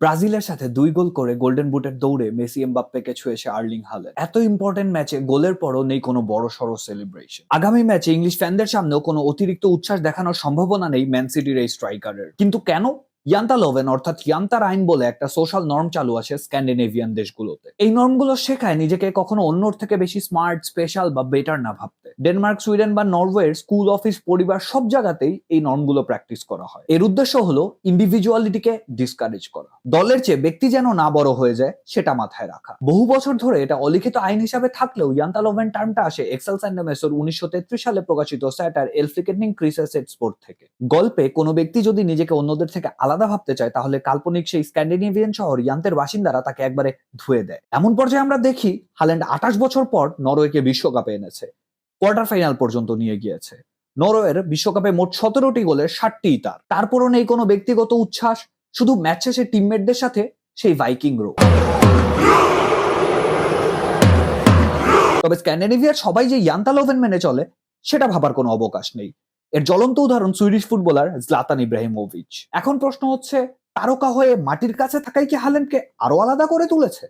ব্রাজিলের সাথে ২ গোল করে গোল্ডেন বুটের দৌড়ে মেসি এমবাপ্পেকে ছুঁয়েছে আর্লিং হাল্যান্ড। এত ইম্পর্টেন্ট ম্যাচে গোলের পরও নেই কোনো বড়সড় সেলিব্রেশন। আগামী ম্যাচে ইংলিশ ফ্যানদের সামনেও কোনো অতিরিক্ত উচ্ছ্বাস দেখানোর সম্ভাবনা নেই ম্যান সিটির এই স্ট্রাইকারের। কিন্তু কেন? ইয়ান্তালোভেন অর্থাৎ ইয়ান্তার আইন বলে একটা সোশ্যাল নর্ম চালু আছে স্ক্যান্ডিনেভিয়ান দেশগুলোতে। এই নর্মগুলো শেখায় নিজেকে কখনো অন্যর থেকে বেশি স্মার্ট, স্পেশাল বা বেটার না ভাবতে। ডেনমার্ক, সুইডেন বা নরওয়ের স্কুল, অফিস, পরিবার সব জায়গাতেই এই নর্মগুলো প্র্যাকটিস করা হয়। এর উদ্দেশ্য হলো ইন্ডিভিজুয়ালিটিকে ডিসকারেজ করা, দলের চেয়ে ব্যক্তি যেন না বড় হয়ে যায় সেটা মাথায় রাখা। বহু বছর ধরে এটা অলিখিত আইন হিসাবে থাকলেও ইয়ান্তালোভেন টার্মটা আসে এক্সেল স্যান্ডেমেসের 1933 সালে প্রকাশিত স্যাটার এল ফ্লিকেটিং ক্রিসেস এট স্পোর্ট থেকে। গল্পে কোনো ব্যক্তি যদি নিজেকে অন্যদের থেকে আলাদা ভাবতে চায় তাহলে কাল্পনিক সেই স্ক্যান্ডিনেভিয়ান শহর ইয়ান্তের বাসিন্দারা তাকে একবারে ধুয়ে দেয়। এমন পর্যায়ে আমরা দেখি হাল্যান্ড 28 বছর পর নরওয়েকে বিশ্বকাপে এনেছে, কোয়ার্টার ফাইনাল পর্যন্ত নিয়ে গিয়েছে। নরওয়ের বিশ্বকাপে মোট 17টি গোলের 7টিই তার। তারপরও নেই কোনো ব্যক্তিগত উচ্ছ্বাস, শুধু ম্যাচ শেষে টিমমেটদের সাথে সেই ভাইকিং রো। তবে স্ক্যান্ডিনেভিয়ার সবাই যে ইয়ান্তালোভেন মেনে চলে সেটা ভাবার কোনো অবকাশ নেই। এর জ্বলন্ত উদাহরণ সুইডিশ ফুটবলার জলাতান ইব্রাহিমোভিচ। এখন প্রশ্ন হচ্ছে, তারকা হয়ে মাটির কাছে থাকাই কি হাল্যান্ডকে আরো আলাদা করে তুলেছে?